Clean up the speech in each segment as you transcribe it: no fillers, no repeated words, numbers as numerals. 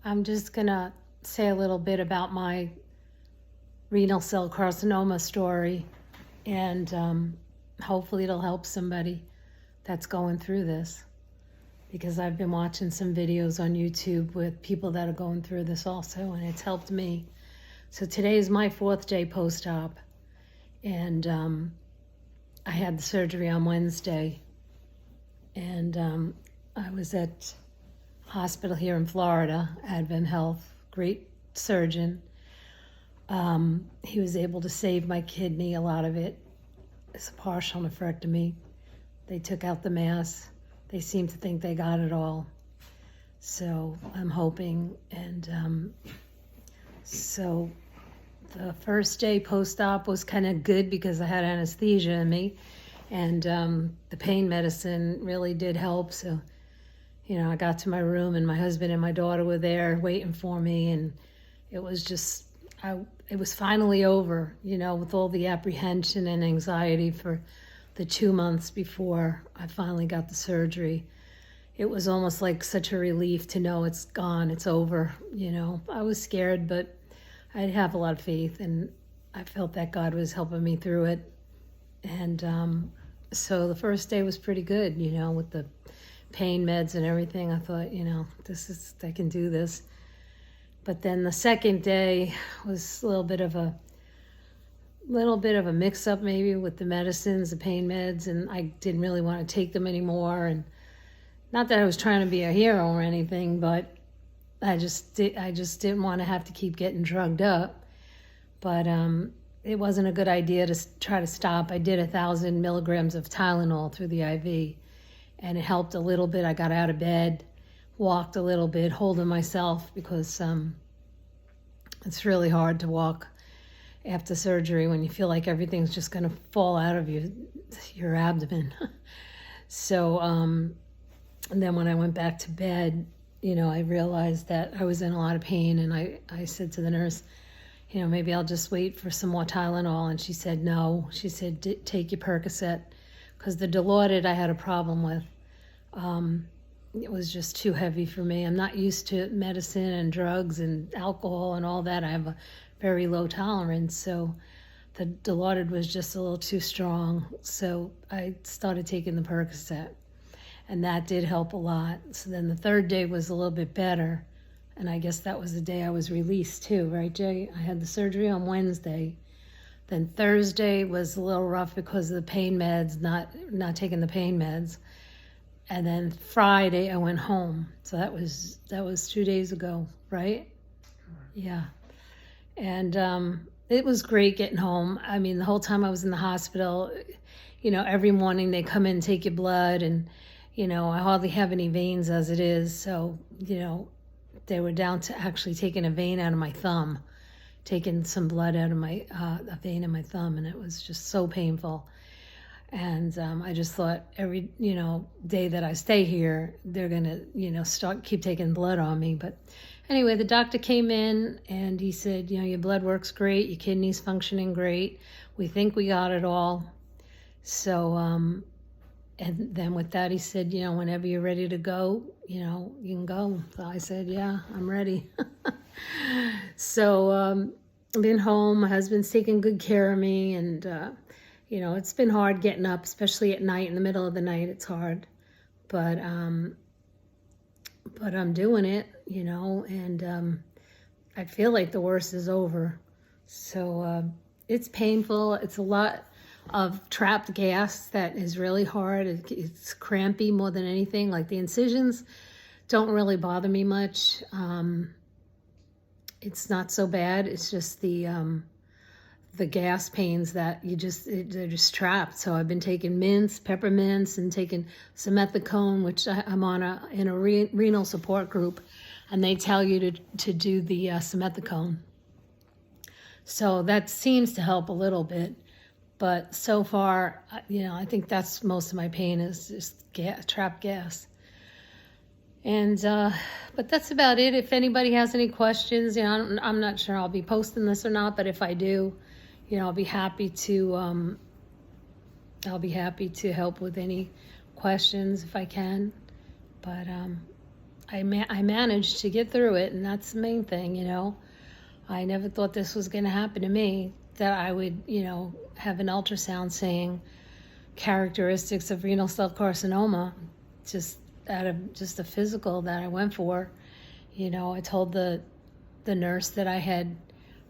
I'm just gonna say a little bit about my renal cell carcinoma story, and hopefully it'll help somebody that's going through this, because I've been watching some videos on YouTube with people that are going through this also, and it's helped me. So today is my 4th day post-op, and I had the surgery on Wednesday, and I was at hospital here in Florida, Advent Health, great surgeon. He was able to save my kidney, a lot of it. It's a partial nephrectomy. They took out the mass. They seem to think they got it all. So I'm hoping, and so the first day post-op was kind of good because I had anesthesia in me, and the pain medicine really did help. So, you know, I got to my room and my husband and my daughter were there waiting for me, and it was just, it was finally over, you know, with all the apprehension and anxiety for the 2 months before I finally got the surgery. It was almost like such a relief to know it's gone, it's over, you know. I was scared, but I have a lot of faith, and I felt that God was helping me through it. And so the first day was pretty good, you know, with the pain meds and everything. I thought, you know, I can do this. But then the second day was a little bit of a mix-up maybe with the medicines, the pain meds, and I didn't really want to take them anymore. And not that I was trying to be a hero or anything, but I just didn't want to have to keep getting drugged up. But it wasn't a good idea to try to stop. I did 1,000 milligrams of Tylenol through the IV, and it helped a little bit. I got out of bed, walked a little bit, holding myself, because it's really hard to walk after surgery when you feel like everything's just going to fall out of your abdomen. So, and then when I went back to bed, you know, I realized that I was in a lot of pain, and I said to the nurse, you know, maybe I'll just wait for some more Tylenol. And she said, no. She said, take your Percocet, because the Dilaudid I had a problem with. It was just too heavy for me. I'm not used to medicine and drugs and alcohol and all that. I have a very low tolerance, so the Dilaudid was just a little too strong. So I started taking the Percocet, and that did help a lot. So then the third day was a little bit better, and I guess that was the day I was released too, right, Jay? I had the surgery on Wednesday. Then Thursday was a little rough because of the pain meds, not taking the pain meds. And then Friday I went home. So that was 2 days ago, right? Yeah. And it was great getting home. I mean, the whole time I was in the hospital, you know, every morning they come in and take your blood, and, you know, I hardly have any veins as it is. So, you know, they were down to actually taking a vein out of my thumb, taking some blood out of my a vein in my thumb, and it was just so painful. And I just thought every, you know, day that I stay here, they're gonna, you know, keep taking blood on me. But anyway, the doctor came in and he said, you know, your blood works great, your kidney's functioning great. We think we got it all. So, and then with that, he said, you know, whenever you're ready to go, you know, you can go. So I said, yeah, I'm ready. So I've been home. My husband's taking good care of me, and you know, it's been hard getting up, especially at night, in the middle of the night. It's hard, but I'm doing it, you know, and I feel like the worst is over. So it's painful. It's a lot of trapped gas that is really hard. It's crampy more than anything. Like, the incisions don't really bother me much. It's not so bad. It's just the gas pains that they're just trapped. So I've been taking mints, peppermints, and taking simethicone, which I'm on in a renal support group, and they tell you to do the simethicone. So that seems to help a little bit, but so far, you know, I think that's most of my pain is just trapped gas. And but that's about it. If anybody has any questions, you know, I'm not sure I'll be posting this or not, but if I do, you know, I'll be happy to help with any questions if I can. But I managed to get through it, and that's the main thing, you know. I never thought this was going to happen to me, that I would, you know, have an ultrasound saying characteristics of renal cell carcinoma, just out of just the physical that I went for. You know, I told the nurse that I had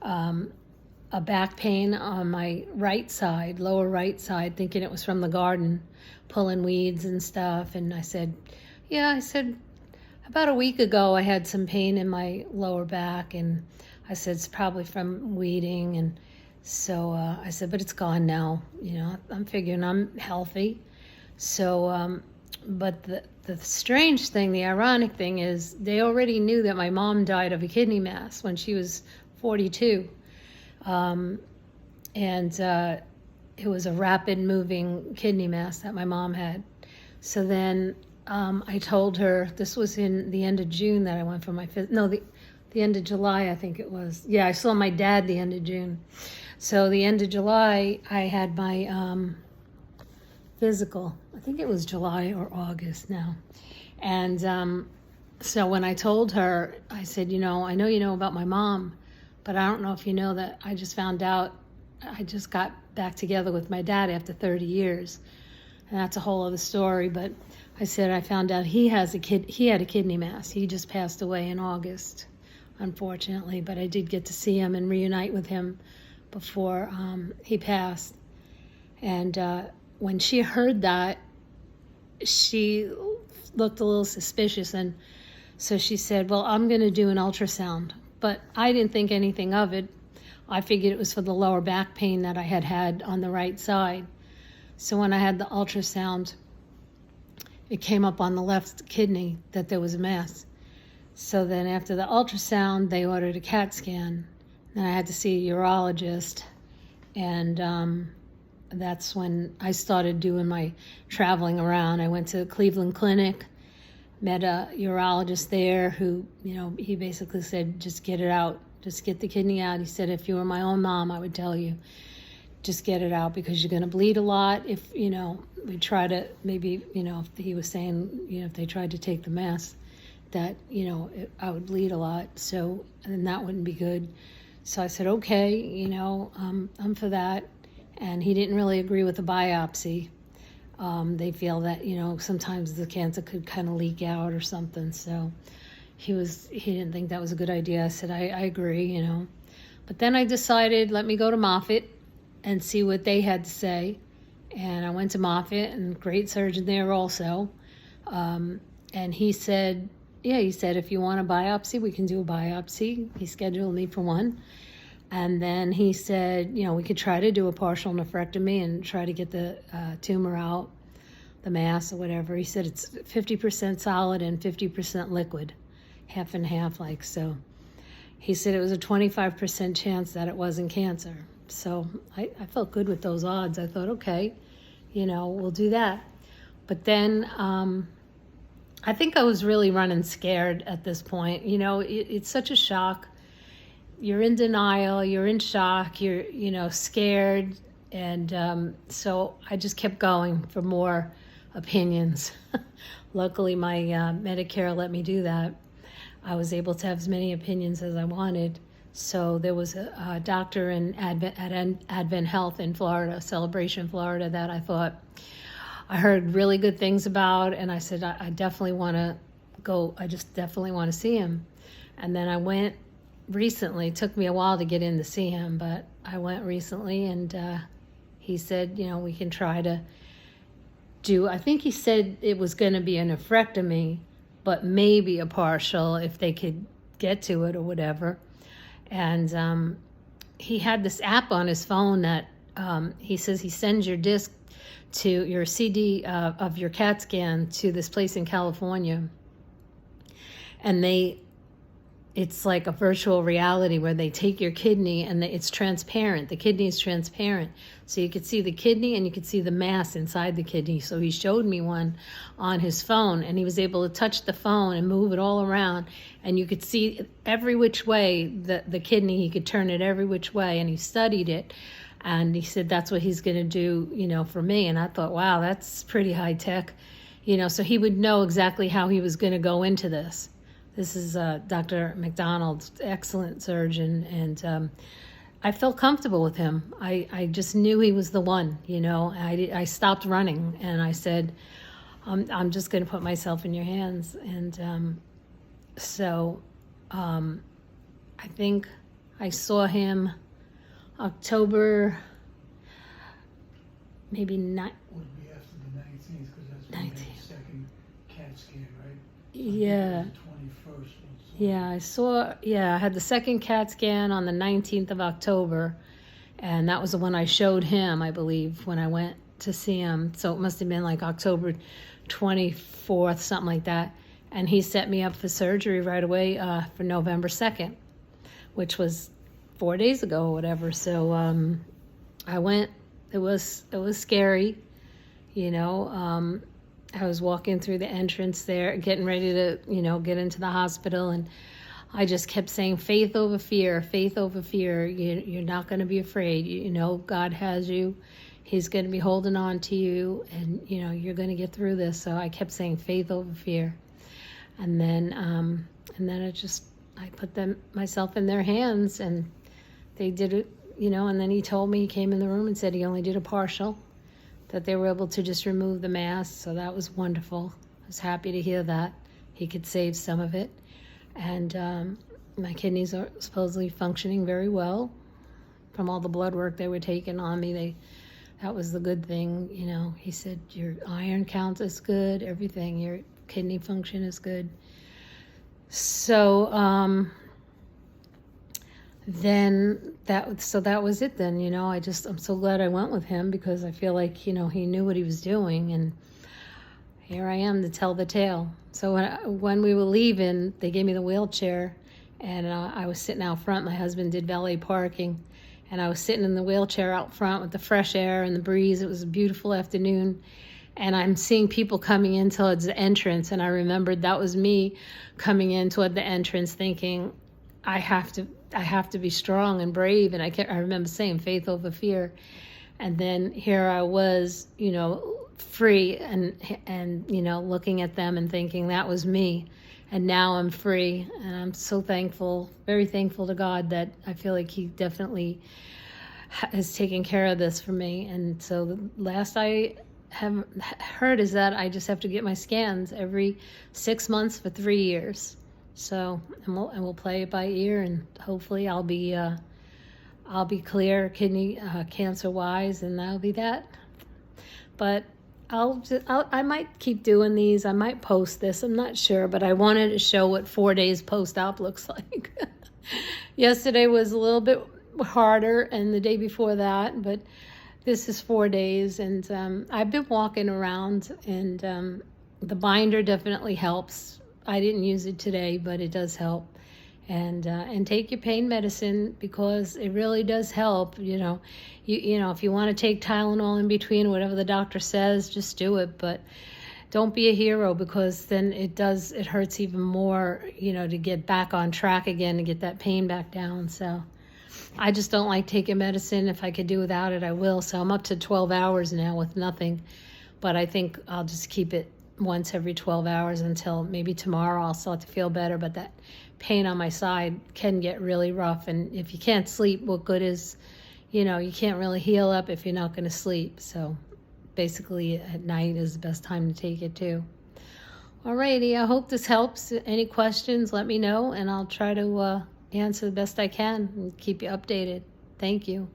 a back pain on my right side, lower right side, thinking it was from the garden, pulling weeds and stuff. And I said, about a week ago I had some pain in my lower back, and I said it's probably from weeding. And so I said, but it's gone now. You know, I'm figuring I'm healthy. So, but the strange thing, the ironic thing is they already knew that my mom died of a kidney mass when she was 42. And it was a rapid moving kidney mass that my mom had. So then I told her, this was in the end of June that I went for my, the end of July, I think it was. Yeah, I saw my dad the end of June. So the end of July, I had my physical. I think it was July or August now. And so when I told her, I said, you know, I know you know about my mom, but I don't know if you know that I just found out I just got back together with my dad after 30 years. And that's a whole other story. But I said I found out he had a kidney mass. He just passed away in August, unfortunately. But I did get to see him and reunite with him before he passed. And when she heard that, she looked a little suspicious. And so she said, well, I'm going to do an ultrasound. But I didn't think anything of it. I figured it was for the lower back pain that I had on the right side. So when I had the ultrasound, it came up on the left kidney that there was a mass. So then after the ultrasound, they ordered a CAT scan. Then I had to see a urologist. And that's when I started doing my traveling around. I went to the Cleveland Clinic, met a urologist there who, you know, he basically said, just get it out. Just get the kidney out. He said, if you were my own mom, I would tell you, just get it out because you're going to bleed a lot. If, you know, we try to maybe, you know, if he was saying, you know, if they tried to take the mass, that, you know, I would bleed a lot. So, and that wouldn't be good. So I said, okay, you know, I'm for that. And he didn't really agree with the biopsy. They feel that, you know, sometimes the cancer could kind of leak out or something. So he didn't think that was a good idea. I said, I agree, you know. But then I decided, let me go to Moffitt and see what they had to say. And I went to Moffitt, and great surgeon there also. And he said, if you want a biopsy, we can do a biopsy. He scheduled me for one. And then he said, you know, we could try to do a partial nephrectomy and try to get the tumor out, the mass or whatever. He said it's 50% solid and 50% liquid, half and half like so. He said it was a 25% chance that it wasn't cancer. So I felt good with those odds. I thought, okay, you know, we'll do that. But then I think I was really running scared at this point. You know, it's such a shock. You're in denial, you're in shock, you're, you know, scared. And so I just kept going for more opinions. Luckily, my Medicare let me do that. I was able to have as many opinions as I wanted. So there was a doctor at Advent Health in Florida, Celebration, Florida, that I thought I heard really good things about. And I said, I definitely want to go. I just definitely want to see him. And then I went recently. It took me a while to get in to see him, but I went recently, and he said, you know, we can try to do, I think he said it was going to be a nephrectomy, but maybe a partial if they could get to it or whatever. And he had this app on his phone that he says he sends your disc to your CD of your CAT scan to this place in California. And it's like a virtual reality where they take your kidney and it's transparent. The kidney is transparent. So you could see the kidney and you could see the mass inside the kidney. So he showed me one on his phone, and he was able to touch the phone and move it all around. And you could see every which way the kidney, he could turn it every which way, and he studied it. And he said that's what he's going to do, you know, for me. And I thought, wow, that's pretty high tech. so he would know exactly how he was going to go into this. This is Dr. McDonald's excellent surgeon, and I felt comfortable with him. I just knew he was the one, I stopped running and I said, I'm just going to put myself in your hands. And so I think I saw him October, maybe not. Would be after the 19th, because that's when you had the second CAT scan, right? Yeah. The 21st. I had the second CAT scan on the 19th of October, and that was the one I showed him, I believe, when I went to see him. So it must have been like October 24th, something like that. And he set me up for surgery right away for November 2nd, which was 4 days ago or whatever. So I went. It was scary, I was walking through the entrance there, getting ready to, get into the hospital, and I just kept saying, faith over fear, faith over fear. You're not going to be afraid. God has you. He's going to be holding on to you, and, you're going to get through this. So I kept saying faith over fear. And then I put myself in their hands, and they did it, and then he told me, he came in the room and said he only did a partial, that they were able to just remove the mass. So that was wonderful. I was happy to hear that. He could save some of it. And my kidneys are supposedly functioning very well from all the blood work they were taking on me. That was the good thing. He said your iron count is good, everything, your kidney function is good. So then that was it then, I'm so glad I went with him, because I feel like, he knew what he was doing, and here I am to tell the tale. So when we were leaving, they gave me the wheelchair, and I was sitting out front. My husband did valet parking, and I was sitting in the wheelchair out front with the fresh air and the breeze. It was a beautiful afternoon, and I'm seeing people coming in towards the entrance, and I remembered that was me coming in toward the entrance thinking, I have to be strong and brave. And I remember saying faith over fear. And then here I was, free and looking at them and thinking that was me. And now I'm free. And I'm so thankful, very thankful to God that I feel like he definitely has taken care of this for me. And so the last I have heard is that I just have to get my scans every 6 months for 3 years. So, and we'll play it by ear, and hopefully I'll be clear kidney cancer wise, and that'll be that. But I might keep doing these. I might post this. I'm not sure, but I wanted to show what 4 days post-op looks like. Yesterday was a little bit harder, and the day before that, but this is 4 days, and I've been walking around, and the binder definitely helps. I didn't use it today, but it does help. And take your pain medicine, because it really does help. If you want to take Tylenol in between, whatever the doctor says, just do it. But don't be a hero, because then it hurts even more, to get back on track again, to get that pain back down. So I just don't like taking medicine. If I could do without it, I will. So I'm up to 12 hours now with nothing. But I think I'll just keep it once every 12 hours until maybe tomorrow I'll start to feel better. But that pain on my side can get really rough. And if you can't sleep, what good is, you can't really heal up if you're not going to sleep. So basically at night is the best time to take it too. Alrighty, I hope this helps. Any questions, let me know, and I'll try to answer the best I can and keep you updated. Thank you.